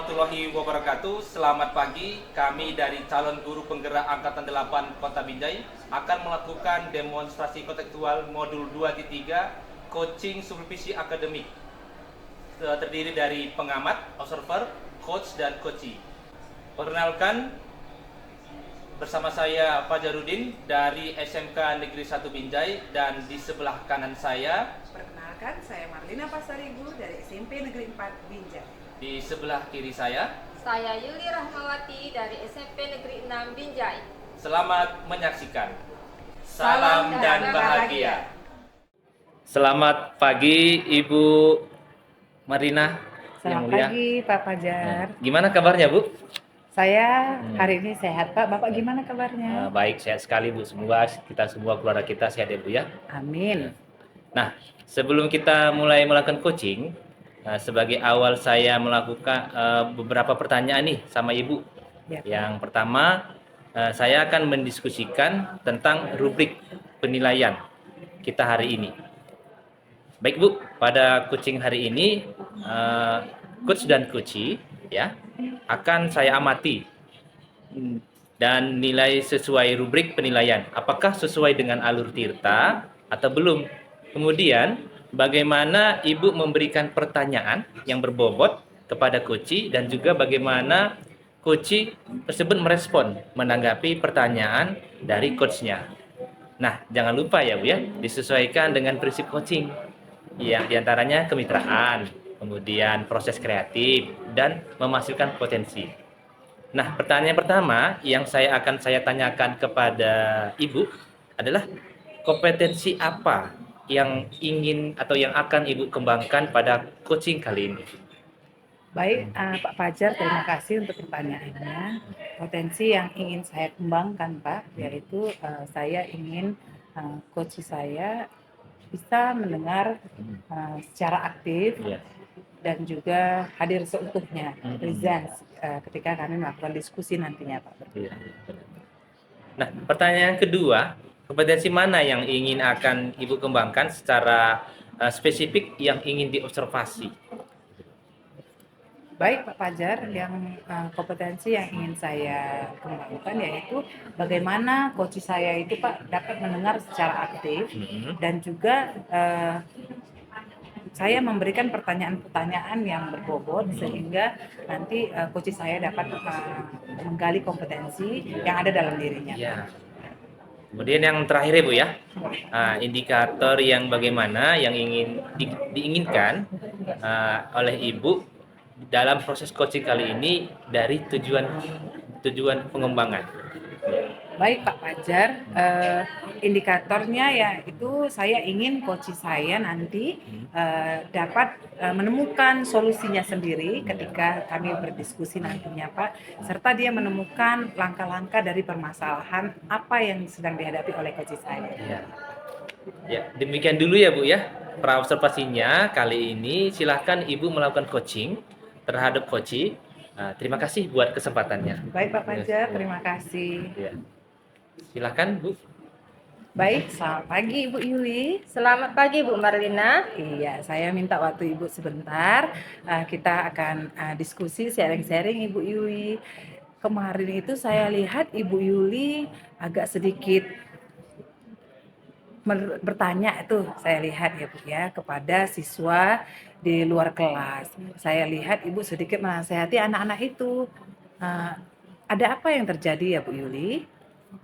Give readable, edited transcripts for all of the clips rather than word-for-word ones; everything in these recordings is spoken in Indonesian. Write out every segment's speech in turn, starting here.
warahmatullahi wabarakatuh. Selamat pagi. Kami dari calon guru penggerak Angkatan 8 Kota Binjai akan melakukan demonstrasi kontekstual modul 2.3 coaching supervisi akademik. Terdiri dari pengamat, observer, coach, dan coachee. Perkenalkan, bersama saya Fajarudin dari SMK Negeri 1 Binjai, dan di sebelah kanan saya, perkenalkan, saya Marlina Pasaribu dari SMP Negeri 4 Binjai. di sebelah kiri saya Yuli Rahmawati dari SMP Negeri 6 Binjai. Selamat menyaksikan. Salam dan bahagia. Selamat pagi Ibu Marina yang Selamat mulia. pagi Pak Fajar. Gimana kabarnya Bu? Saya hari ini sehat Pak. Bapak gimana kabarnya? Baik, sehat sekali Bu. Semoga kita semua, keluarga kita sehat ya Bu ya. Amin. Nah, sebelum kita mulai melakukan coaching, sebagai awal saya melakukan beberapa pertanyaan nih sama Ibu. Ya, Yang pertama, saya akan mendiskusikan tentang rubrik penilaian kita hari ini. Baik Bu, pada coaching hari ini, coach dan coachee ya akan saya amati dan nilai sesuai rubrik penilaian. Apakah sesuai dengan alur tirta atau belum? Kemudian, bagaimana Ibu memberikan pertanyaan yang berbobot kepada coachee dan juga bagaimana coachee tersebut merespon menanggapi pertanyaan dari coachnya. Nah, jangan lupa ya Bu ya, disesuaikan dengan prinsip coaching. Yang diantaranya kemitraan, kemudian proses kreatif, dan memastikan potensi. Nah, pertanyaan pertama yang saya tanyakan kepada Ibu adalah kompetensi apa yang ingin atau yang akan Ibu kembangkan pada coaching kali ini? Baik Pak Fajar, terima kasih untuk pertanyaannya. Potensi yang ingin saya kembangkan Pak, yaitu saya ingin coach saya bisa mendengar secara aktif dan juga hadir seutuhnya, presence ketika kami melakukan diskusi nantinya Pak. Nah, pertanyaan kedua, kompetensi mana yang ingin akan Ibu kembangkan secara spesifik yang ingin diobservasi? Baik Pak Fajar, yang kompetensi yang ingin saya kembangkan yaitu bagaimana coach saya itu Pak dapat mendengar secara aktif dan juga saya memberikan pertanyaan-pertanyaan yang berbobot sehingga nanti coach saya dapat menggali kompetensi yang ada dalam dirinya. Ya. Kemudian yang terakhir ya Bu ya, indikator yang bagaimana yang ingin diinginkan oleh Ibu dalam proses coaching kali ini dari tujuan pengembangan. Baik Pak Fajar, indikatornya ya itu saya ingin coach saya nanti dapat menemukan solusinya sendiri ketika kami berdiskusi nantinya Pak, serta dia menemukan langkah-langkah dari permasalahan apa yang sedang dihadapi oleh coach saya. Ya, demikian dulu ya Bu ya, praobservasinya kali ini. Silahkan Ibu melakukan coaching terhadap coachee. Terima kasih buat kesempatannya. Baik Pak Fajar, terima kasih. Ya. Silahkan Bu. Baik, selamat pagi Ibu Yuli. Selamat pagi Bu Marlina. Iya, saya minta waktu Ibu sebentar. Kita akan diskusi, sharing-sharing Ibu Yuli. Kemarin itu saya lihat Ibu Yuli agak sedikit bertanya itu, saya lihat ya Bu ya, kepada siswa di luar kelas. Saya lihat Ibu sedikit menasehati anak-anak itu. Ada apa yang terjadi ya Bu Yuli?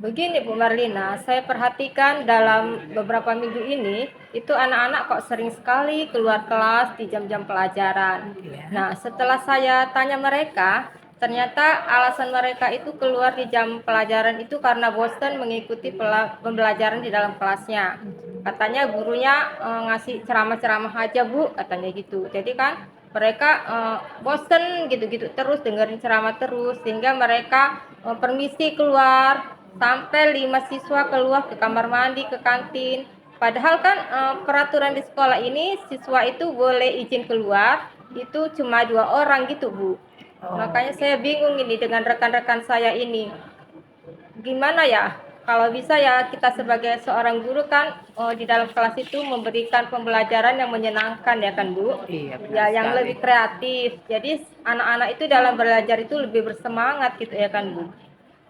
Begini Bu Marlina, saya perhatikan dalam beberapa minggu ini itu anak-anak kok sering sekali keluar kelas di jam-jam pelajaran. Iya. Nah, setelah saya tanya mereka, ternyata alasan mereka itu keluar di jam pelajaran itu karena bosan mengikuti pembelajaran di dalam kelasnya. Katanya gurunya ngasih ceramah-ceramah aja Bu, katanya gitu. Jadi kan mereka bosan gitu-gitu terus dengerin ceramah terus, sehingga mereka permisi keluar. Sampai 5 siswa keluar ke kamar mandi, ke kantin. Padahal kan peraturan di sekolah ini siswa itu boleh izin keluar itu cuma 2 orang gitu Bu. Makanya saya bingung ini dengan rekan-rekan saya ini. Gimana ya? kalau bisa ya kita sebagai seorang guru kan di dalam kelas itu memberikan pembelajaran yang menyenangkan ya kan Bu. Iya, benar Ya yang sekali. lebih kreatif. Jadi anak-anak itu dalam belajar itu lebih bersemangat gitu ya kan Bu.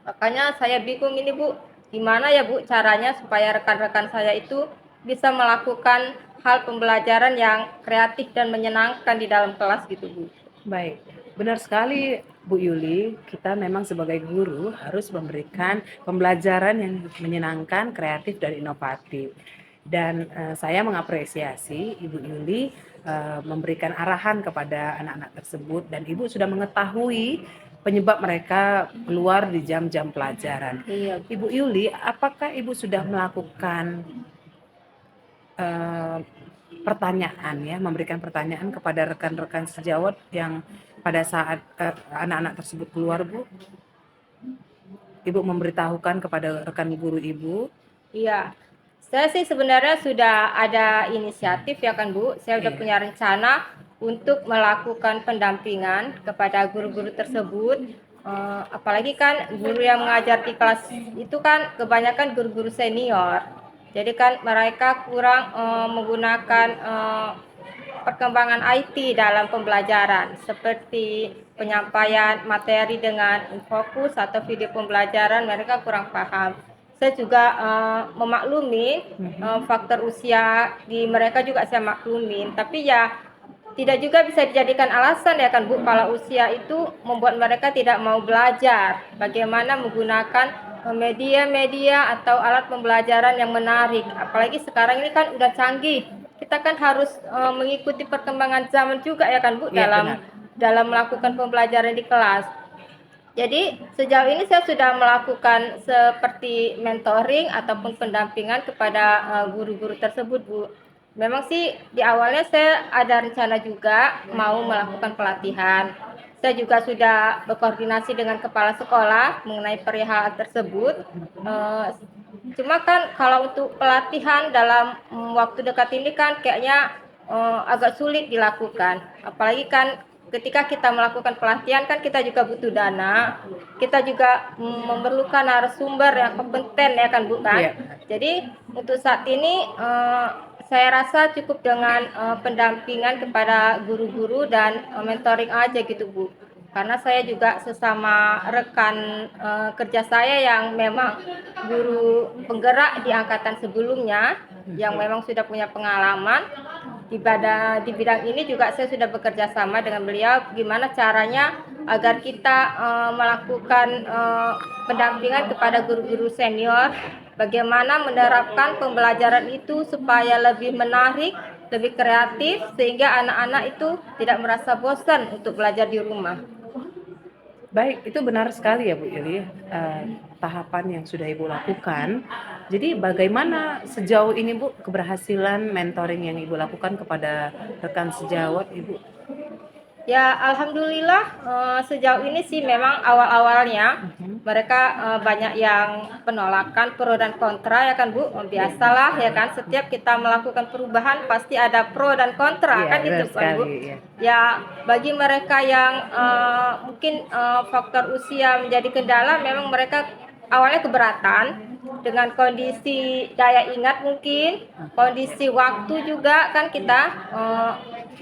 Makanya saya bingung ini Bu, gimana ya Bu caranya supaya rekan-rekan saya itu bisa melakukan hal pembelajaran yang kreatif dan menyenangkan di dalam kelas gitu Bu. Baik, benar sekali Bu Yuli, kita memang sebagai guru harus memberikan pembelajaran yang menyenangkan, kreatif, dan inovatif. Dan saya mengapresiasi Ibu Yuli memberikan arahan kepada anak-anak tersebut dan Ibu sudah mengetahui penyebab mereka keluar di jam-jam pelajaran. Iya. Ibu Yuli, apakah Ibu sudah melakukan eh, pertanyaan ya, memberikan pertanyaan kepada rekan-rekan sejawat yang pada saat anak-anak tersebut keluar, Bu? Ibu memberitahukan kepada rekan guru Ibu? Iya, saya sih sebenarnya sudah ada inisiatif ya kan Bu. Saya udah Iya. punya rencana untuk melakukan pendampingan kepada guru-guru tersebut. Apalagi kan guru yang mengajar di kelas itu kan kebanyakan guru-guru senior. Jadi kan mereka kurang menggunakan perkembangan IT dalam pembelajaran seperti penyampaian materi dengan fokus atau video pembelajaran mereka kurang paham. Saya juga memaklumi faktor usia di mereka juga saya maklumin, tapi ya tidak juga bisa dijadikan alasan ya kan Bu kalau usia itu membuat mereka tidak mau belajar. Bagaimana menggunakan media-media atau alat pembelajaran yang menarik. Apalagi sekarang ini kan udah canggih. Kita kan harus mengikuti perkembangan zaman juga ya kan Bu Iya, dalam benar. melakukan pembelajaran di kelas. Jadi sejauh ini saya sudah melakukan seperti mentoring ataupun pendampingan kepada guru-guru tersebut, Bu. Memang sih di awalnya saya ada rencana juga mau melakukan pelatihan. Saya juga sudah berkoordinasi dengan kepala sekolah mengenai perihal tersebut. Cuma kan kalau untuk pelatihan dalam waktu dekat ini kan kayaknya agak sulit dilakukan. Apalagi kan ketika kita melakukan pelatihan kan kita juga butuh dana, kita juga memerlukan narasumber yang kompeten ya kan Bu kan. Iya. Jadi untuk saat ini saya rasa cukup dengan pendampingan kepada guru-guru dan mentoring aja gitu Bu. Karena saya juga sesama rekan kerja saya yang memang guru penggerak di angkatan sebelumnya yang memang sudah punya pengalaman di bidang ini juga saya sudah bekerja sama dengan beliau gimana caranya agar kita melakukan pendampingan kepada guru-guru senior bagaimana menerapkan pembelajaran itu supaya lebih menarik, lebih kreatif sehingga anak-anak itu tidak merasa bosan untuk belajar di rumah. Baik, itu benar sekali ya Bu Yuli, tahapan yang sudah Ibu lakukan. Jadi bagaimana sejauh ini Bu keberhasilan mentoring yang Ibu lakukan kepada rekan sejawat Ibu? Ya, alhamdulillah sejauh ini sih memang awal-awalnya mereka banyak yang penolakan, pro dan kontra ya kan Bu. Biasalah ya kan, setiap kita melakukan perubahan pasti ada pro dan kontra Iya, kan benar gitu kan Bu. sekali, iya. Ya, bagi mereka yang mungkin faktor usia menjadi kendala, memang mereka awalnya keberatan dengan kondisi daya ingat mungkin, kondisi waktu juga kan kita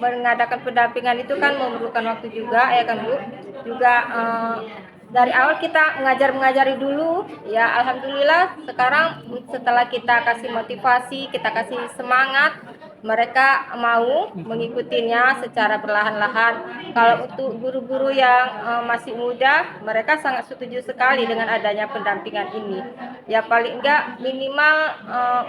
mengadakan pendampingan itu kan memerlukan waktu juga ya kan Bu. Juga dari awal kita mengajari dulu ya alhamdulillah sekarang setelah kita kasih motivasi, kita kasih semangat mereka mau mengikutinya secara perlahan-lahan. Kalau untuk guru-guru yang masih muda, mereka sangat setuju sekali dengan adanya pendampingan ini. Ya paling enggak minimal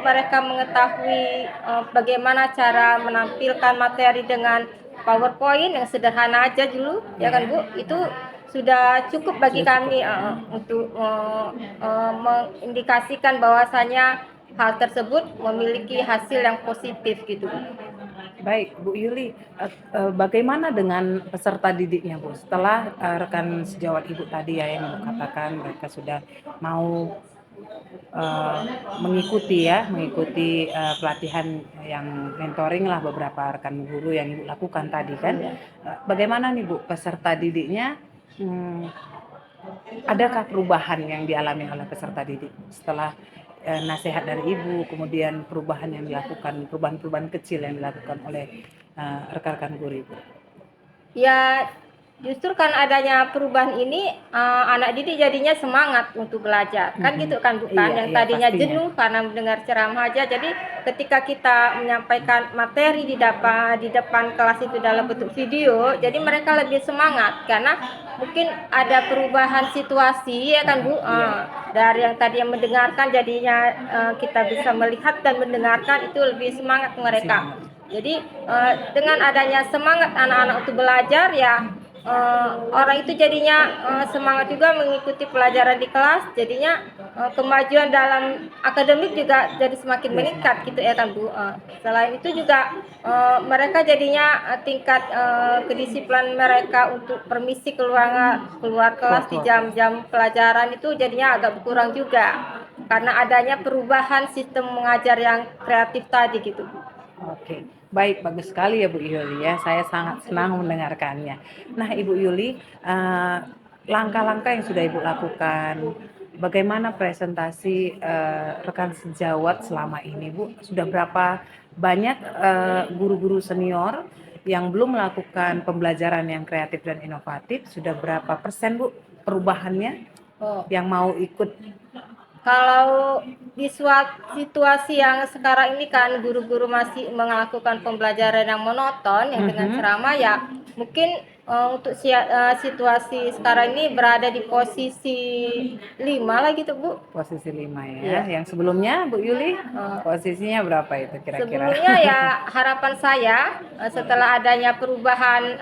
mereka mengetahui bagaimana cara menampilkan materi dengan PowerPoint yang sederhana aja dulu, ya kan Bu? Itu sudah cukup bagi kami untuk mengindikasikan bahwasanya hal tersebut memiliki hasil yang positif gitu. Baik, Bu Yuli, bagaimana dengan peserta didiknya Bu? Setelah rekan sejawat Ibu tadi ya yang Ibu katakan mereka sudah mau mengikuti pelatihan yang mentoring lah beberapa rekan guru yang Ibu lakukan tadi kan. Bagaimana nih Bu peserta didiknya Adakah perubahan yang dialami oleh peserta didik setelah nasihat dari Ibu, kemudian perubahan yang dilakukan, perubahan-perubahan kecil yang dilakukan oleh rekan-rekan guru Ibu? Ya, justru kan adanya perubahan ini anak didik jadinya semangat untuk belajar. Kan gitu kan bukan? Iya, Yang iya tadinya pastinya. jenuh karena mendengar ceramah aja. Jadi ketika kita menyampaikan materi di depan kelas itu dalam bentuk video, jadi mereka lebih semangat karena mungkin ada perubahan situasi ya kan Bu. Dari yang tadi yang mendengarkan jadinya kita bisa melihat dan mendengarkan itu lebih semangat mereka. Jadi dengan adanya semangat anak-anak untuk belajar ya orang itu jadinya semangat juga mengikuti pelajaran di kelas, jadinya kemajuan dalam akademik juga jadi semakin meningkat gitu ya kan Bu. Selain itu juga mereka jadinya tingkat kedisiplinan mereka untuk permisi keluar kelas di jam-jam pelajaran itu jadinya agak berkurang juga karena adanya perubahan sistem mengajar yang kreatif tadi gitu Bu. Oke, baik, bagus sekali ya Bu Yuli ya. Saya sangat senang mendengarkannya. Nah, Ibu Yuli, langkah-langkah yang sudah Ibu lakukan, bagaimana presentasi rekan sejawat selama ini, Bu? Sudah berapa banyak guru-guru senior yang belum melakukan pembelajaran yang kreatif dan inovatif? Sudah berapa persen, Bu, perubahannya yang mau ikut? Kalau di suatu situasi yang sekarang ini kan guru-guru masih melakukan pembelajaran yang monoton yang dengan ceramah ya mungkin untuk situasi sekarang ini berada di posisi 5 lah gitu Bu. Posisi 5 ya. Iya. Yang sebelumnya Bu Yuli, posisinya berapa itu kira-kira? Sebelumnya ya harapan saya setelah adanya perubahan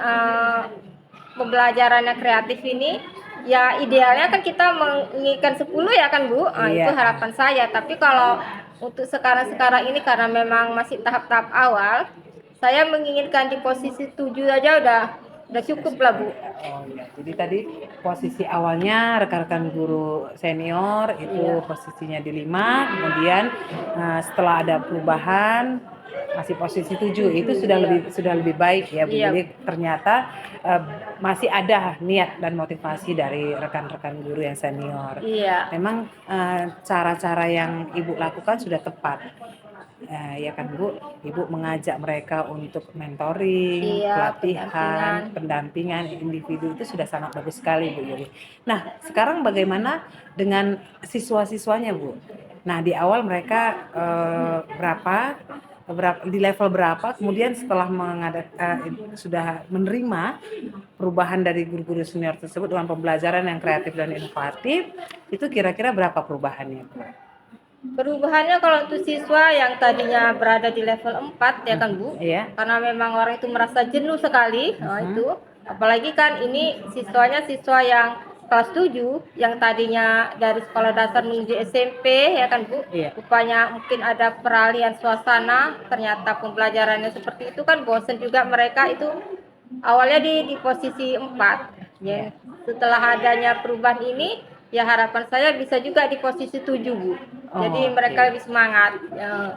pembelajaran yang kreatif ini ya idealnya kan kita menginginkan 10 ya kan Bu. Iya. Itu harapan saya. Tapi kalau untuk sekarang ini karena memang masih tahap-tahap awal, saya menginginkan di posisi 7 aja udah cukup lah Bu. Oh iya, jadi tadi posisi awalnya rekan-rekan guru senior itu posisinya di 5, kemudian setelah ada perubahan masih posisi 7, itu sudah lebih baik ya Bu. Iya. Jadi ternyata masih ada niat dan motivasi dari rekan-rekan guru yang senior. Iya. Memang cara-cara yang Ibu lakukan sudah tepat. Ya kan Bu, Ibu mengajak mereka untuk mentoring, Iya, pelatihan, pendampingan individu itu sudah sangat bagus sekali Bu Yuli. Nah, sekarang bagaimana dengan siswa-siswanya Bu? Nah, di awal mereka berapa di level berapa, kemudian setelah sudah menerima perubahan dari guru-guru senior tersebut dengan pembelajaran yang kreatif dan inovatif, itu kira-kira berapa perubahannya Bu? Perubahannya kalau untuk siswa yang tadinya berada di level 4 ya kan Bu, karena memang orang itu merasa jenuh sekali, itu apalagi kan ini siswa yang kelas 7 yang tadinya dari sekolah dasar menuju SMP ya kan Bu, rupanya mungkin ada peralihan suasana, ternyata pembelajarannya seperti itu kan bosan juga mereka itu awalnya di posisi 4 ya. Setelah adanya perubahan ini ya harapan saya bisa juga di posisi 7 Bu. Jadi mereka lebih semangat.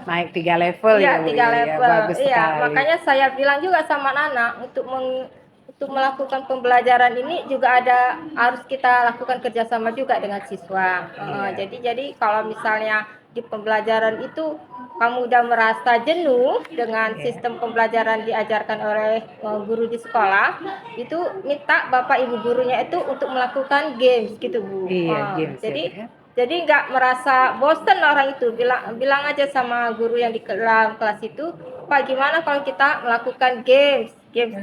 Naik 3 level ya Bu. 3 level. Bagus sekali. Makanya saya bilang juga sama anak untuk melakukan pembelajaran ini juga harus kita lakukan kerjasama juga dengan siswa. Jadi kalau misalnya di pembelajaran itu kamu udah merasa jenuh dengan sistem pembelajaran diajarkan oleh guru di sekolah, itu minta bapak ibu gurunya itu untuk melakukan games gitu Bu. Games. Jadi nggak merasa bosan orang itu, bilang aja sama guru yang di dalam kelas itu, Pak gimana kalau kita melakukan games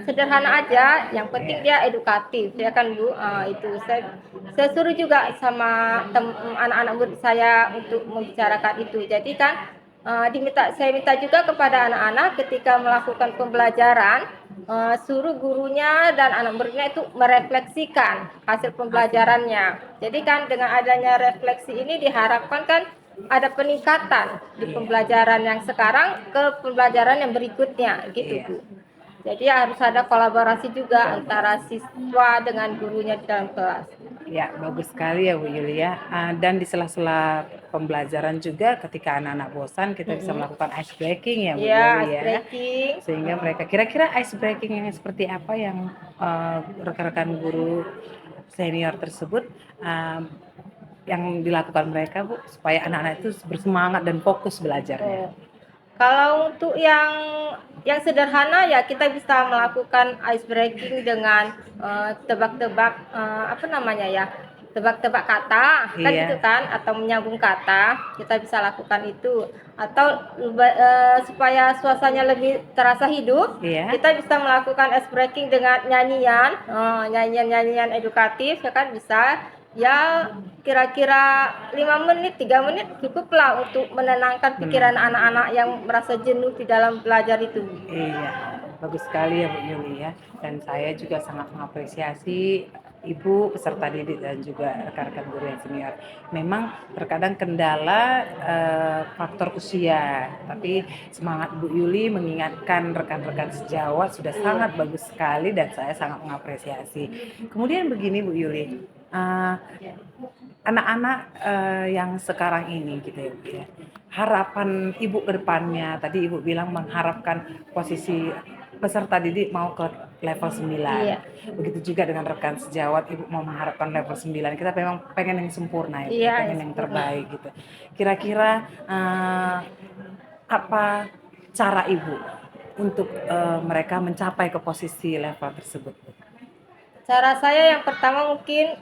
sederhana aja, yang penting dia edukatif ya kan Bu. Itu saya suruh juga sama anak-anak murid saya untuk membicarakan itu. Jadi kan saya minta juga kepada anak-anak ketika melakukan pembelajaran suruh gurunya dan anak muridnya itu merefleksikan hasil pembelajarannya. Jadi kan dengan adanya refleksi ini diharapkan kan ada peningkatan di pembelajaran yang sekarang ke pembelajaran yang berikutnya gitu Bu. Jadi harus ada kolaborasi juga antara siswa dengan gurunya di dalam kelas. Ya, bagus sekali ya Bu Yulia. Dan di sela-sela pembelajaran juga ketika anak-anak bosan kita bisa melakukan ice breaking ya Bu Yulia. Sehingga mereka kira-kira ice breaking yang seperti apa yang rekan-rekan guru senior tersebut yang dilakukan mereka Bu supaya anak-anak itu bersemangat dan fokus belajarnya? Kalau untuk yang sederhana ya kita bisa melakukan ice breaking dengan tebak-tebak apa namanya ya, tebak-tebak kata kan Iya. gitu kan, atau menyambung kata kita bisa lakukan itu, atau supaya suasananya lebih terasa hidup, Iya. kita bisa melakukan ice breaking dengan nyanyian, nyanyian edukatif ya kan bisa. Ya kira-kira 5 menit, 3 menit cukuplah untuk menenangkan pikiran anak-anak yang merasa jenuh di dalam belajar itu. Iya, bagus sekali ya Bu Yuli ya. Dan saya juga sangat mengapresiasi Ibu peserta didik dan juga rekan-rekan guru yang senior. Memang terkadang kendala faktor usia, tapi semangat Bu Yuli mengingatkan rekan-rekan sejawat sudah sangat bagus sekali dan saya sangat mengapresiasi. Kemudian begini Bu Yuli, anak-anak yang sekarang ini gitu ya Bu ya. Harapan Ibu ke depannya, tadi Ibu bilang mengharapkan posisi peserta didik mau ke level 9. Iya. Begitu juga dengan rekan sejawat, Ibu mau mengharapkan level 9. Kita memang pengen yang sempurna ya, Iya, pengen yang yang sempurna. terbaik gitu. Kira-kira apa cara Ibu untuk mereka mencapai ke posisi level tersebut? Cara saya yang pertama mungkin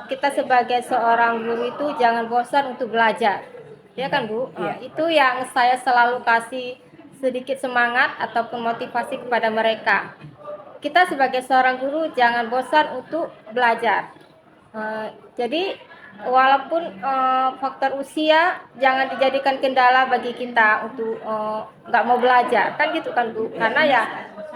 kita sebagai seorang guru itu jangan bosan untuk belajar. Ya kan Bu? Iya. Itu yang saya selalu kasih sedikit semangat ataupun motivasi kepada mereka. Kita sebagai seorang guru jangan bosan untuk belajar. Jadi walaupun faktor usia jangan dijadikan kendala bagi kita untuk nggak mau belajar, kan gitu kan Bu? Karena ya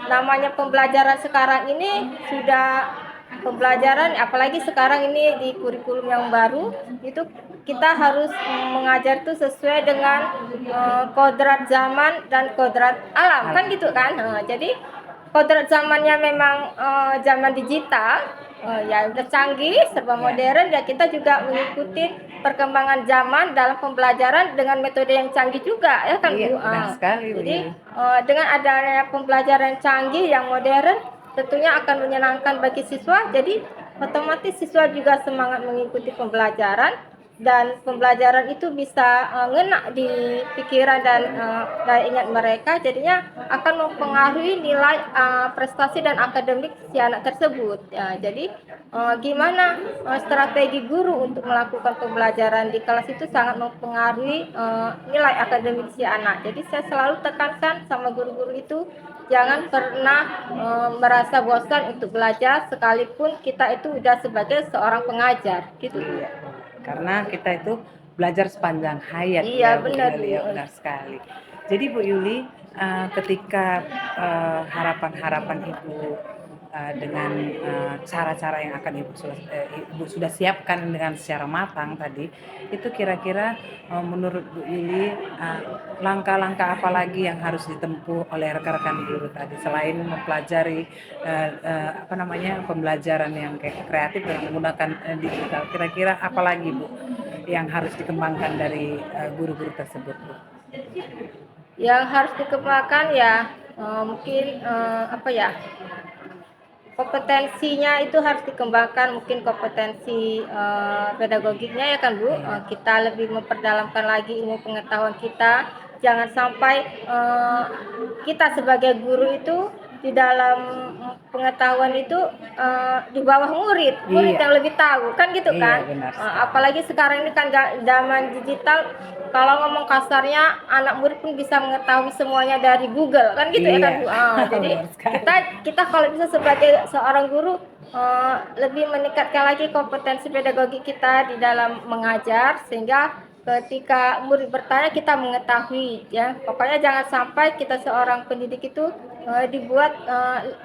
namanya pembelajaran sekarang ini sudah pembelajaran, apalagi sekarang ini di kurikulum yang baru itu kita harus mengajar itu sesuai dengan kodrat zaman dan kodrat alam, kan gitu kan? Jadi kodrat zamannya memang zaman digital, ya udah canggih, serba modern, ya kita juga mengikuti perkembangan zaman dalam pembelajaran dengan metode yang canggih juga, ya kan Iya, Bu? benar sekali Bu Jadi Yuli. dengan adanya pembelajaran canggih yang modern, tentunya akan menyenangkan bagi siswa. Jadi otomatis siswa juga semangat mengikuti pembelajaran dan pembelajaran itu bisa ngena di pikiran dan daya ingat mereka, jadinya akan mempengaruhi nilai prestasi dan akademik si anak tersebut. Ya, jadi gimana strategi guru untuk melakukan pembelajaran di kelas itu sangat mempengaruhi nilai akademik si anak. Jadi saya selalu tekankan sama guru-guru itu jangan pernah merasa bosan untuk belajar sekalipun kita itu udah sebagai seorang pengajar gitu. Iya. Karena kita itu belajar sepanjang hayat Iya, ya Bu benar, Yuli ya, Bu. benar sekali. Jadi Bu Yuli, ketika harapan-harapan Ibu dengan cara-cara yang akan Ibu sudah siapkan dengan secara matang tadi, itu kira-kira menurut Bu Yuli langkah-langkah apa lagi yang harus ditempuh oleh rekan-rekan guru tadi selain mempelajari pembelajaran yang kreatif dengan menggunakan digital, kira-kira apa lagi Bu yang harus dikembangkan dari guru-guru tersebut Bu? Yang harus dikembangkan ya mungkin kompetensinya itu harus dikembangkan, mungkin kompetensi pedagogiknya ya kan Bu. Kita lebih memperdalamkan lagi ilmu pengetahuan kita, jangan sampai kita sebagai guru itu di dalam pengetahuan itu di bawah murid Iya. yang lebih tahu, kan gitu Iya, kan. benar sekali. Apalagi sekarang ini kan zaman digital, kalau ngomong kasarnya anak murid pun bisa mengetahui semuanya dari Google, kan gitu ya kan Bu. Jadi Benar sekali. kita kalau bisa sebagai seorang guru lebih meningkatkan lagi kompetensi pedagogi kita di dalam mengajar, sehingga ketika murid bertanya kita mengetahui, ya pokoknya jangan sampai kita seorang pendidik itu dibuat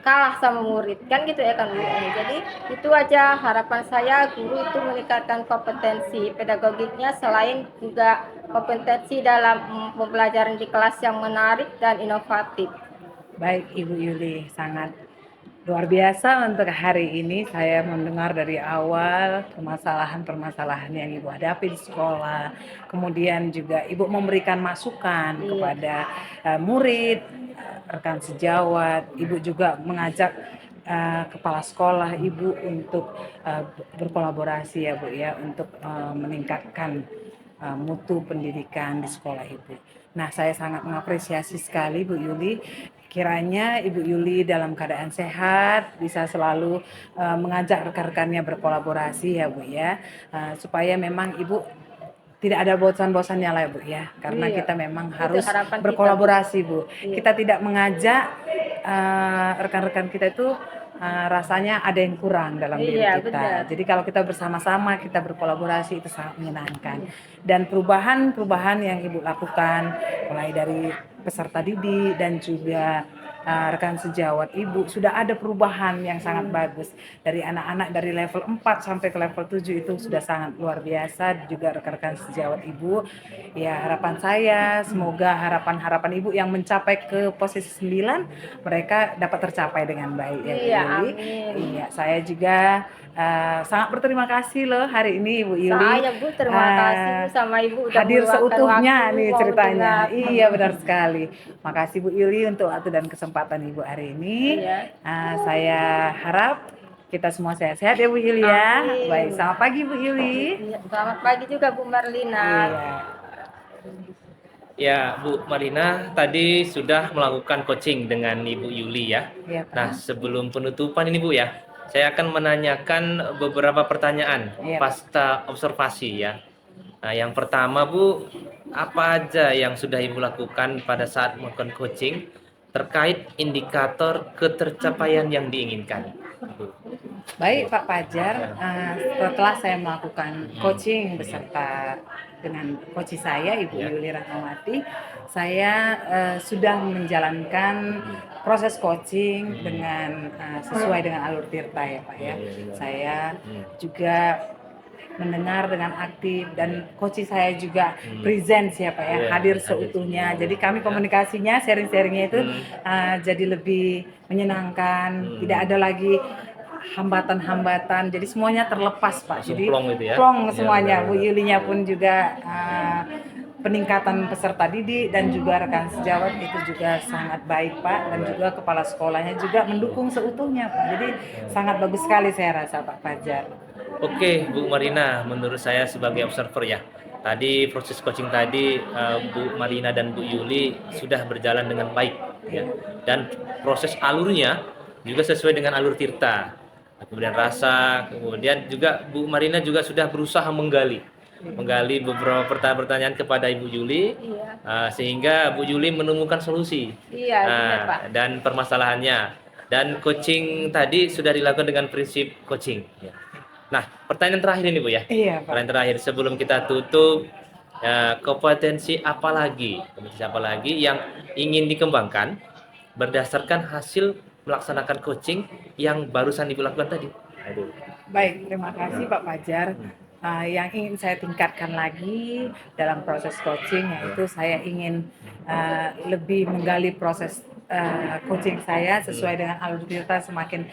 kalah sama murid, kan gitu ya kan Bu. Jadi itu aja harapan saya, guru itu meningkatkan kompetensi pedagogiknya selain juga kompetensi dalam pembelajaran di kelas yang menarik dan inovatif. Baik Ibu Yuli, sangat luar biasa untuk hari ini. Saya mendengar dari awal permasalahan-permasalahan yang Ibu hadapi di sekolah. Kemudian juga Ibu memberikan masukan kepada murid, rekan sejawat. Ibu juga mengajak kepala sekolah Ibu untuk berkolaborasi ya Bu ya, untuk meningkatkan mutu pendidikan di sekolah Ibu. Nah, saya sangat mengapresiasi sekali Bu Yuli. Kiranya Ibu Yuli dalam keadaan sehat, bisa selalu mengajak rekan-rekannya berkolaborasi ya Bu ya, supaya memang Ibu tidak ada bosan-bosannya lah Bu ya, karena Iya, kita memang itu harus harapan kita, Bu. berkolaborasi Bu. Iya. Kita tidak mengajak rekan-rekan kita itu rasanya ada yang kurang dalam diri Iya, kita. benar. Jadi kalau kita bersama-sama, kita berkolaborasi, itu sangat menyenangkan. Dan perubahan-perubahan yang Ibu lakukan, mulai dari peserta didik dan juga rekan sejawat Ibu, sudah ada perubahan yang sangat bagus. Dari anak-anak dari level 4 sampai ke level 7 itu sudah sangat luar biasa. Juga rekan-rekan sejawat Ibu. Ya, harapan saya semoga harapan-harapan Ibu yang mencapai ke posisi 9 mereka dapat tercapai dengan baik ya Bu Iya, Yuli. amin. Iya, saya juga sangat berterima kasih loh hari ini Ibu Yuli. Saya Bu, terima kasih Bu sama Ibu udah Hadir meluangkan seutuhnya waktu nih mau ceritanya. mendengar. Iya, benar sekali. Makasih Bu Yuli untuk waktu dan kesempatan Ibu hari ini. Iya. Saya harap kita semua sehat-sehat ya Bu Yuli ya. Amin. Baik, selamat pagi Bu Yuli. Iya, selamat pagi juga Bu Marlina. Iya. Ya, Bu Marina tadi sudah melakukan coaching dengan Ibu Yuli ya. Iya, Pak. Nah, sebelum penutupan ini Bu ya, saya akan menanyakan beberapa pertanyaan Iya, Pak. pasca observasi ya. Nah, yang pertama Bu, apa aja yang sudah Ibu lakukan pada saat melakukan coaching terkait indikator ketercapaian yang diinginkan? Bu. Baik Pak Fajar, setelah saya melakukan coaching beserta dengan coach saya Ibu Ya. Yuli Rahmawati, saya sudah menjalankan proses coaching dengan sesuai dengan alur tirta ya Pak ya. Saya juga mendengar dengan aktif dan coach saya juga present ya Pak ya, Iya, hadir hadir seutuhnya. semua. Jadi kami komunikasinya, sharing-sharingnya itu jadi lebih menyenangkan, tidak ada lagi hambatan-hambatan. Jadi semuanya terlepas Pak. Langsung Jadi plong gitu ya? plong Iya, semuanya. benar, Bu benar. Yulinya pun juga peningkatan peserta didik dan juga rekan sejawat itu juga sangat baik Pak, dan juga kepala sekolahnya juga mendukung seutuhnya Pak. Jadi sangat bagus sekali saya rasa Pak Fajar. Oke, Bu Marina, menurut saya sebagai observer ya, tadi proses coaching tadi Bu Marina dan Bu Yuli sudah berjalan dengan baik ya, dan proses alurnya juga sesuai dengan alur tirta. Kemudian rasa, kemudian juga Bu Marina juga sudah berusaha menggali beberapa pertanyaan-pertanyaan kepada Ibu Yuli, Iya. sehingga Bu Yuli menemukan solusi Iya, benar Pak. dan permasalahannya. Dan coaching tadi sudah dilakukan dengan prinsip coaching. Ya. Nah, pertanyaan terakhir ini Bu ya. Iya Pak. Pertanyaan terakhir sebelum kita tutup, kompetensi apa lagi yang ingin dikembangkan berdasarkan hasil melaksanakan coaching yang barusan Ibu lakukan tadi? Aduh. Baik, terima kasih Pak Fajar. Yang ingin saya tingkatkan lagi dalam proses coaching yaitu saya ingin lebih menggali proses coaching saya sesuai dengan alur tirta semakin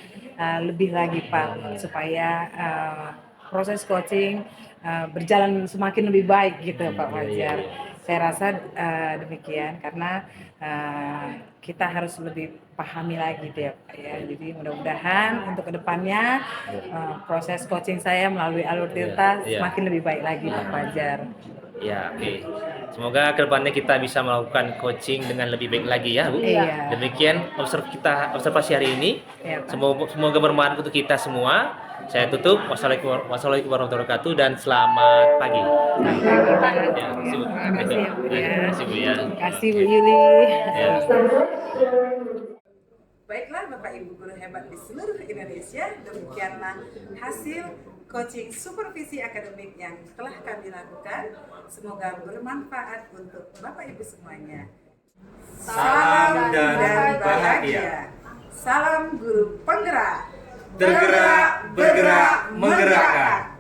lebih lagi Pak, supaya proses coaching berjalan semakin lebih baik gitu Pak Fajar. Saya rasa demikian, karena kita harus lebih pahami lagi gitu ya Pak ya. Jadi mudah-mudahan untuk kedepannya proses coaching saya melalui alur tirta Iya. semakin lebih baik lagi Pak Fajar. Ya, oke. Semoga kedepannya kita bisa melakukan coaching dengan lebih baik lagi ya, Bu. Iya. Demikian observasi hari ini. Iya, Pak. Semoga bermanfaat untuk kita semua. Saya tutup. Wassalamualaikum warahmatullahi wabarakatuh dan selamat pagi. Ya, makasih, Bu. Terima kasih ya Bu ya. Terima kasih, Bu ya. Terima kasih Bu Yuli. Ya. Baiklah Bapak Ibu guru hebat di seluruh Indonesia, demikianlah hasil coaching supervisi akademik yang telah kami lakukan. Semoga bermanfaat untuk Bapak Ibu semuanya. Salam dan bahagia. Salam guru penggerak. Tergerak, bergerak, menggerakkan.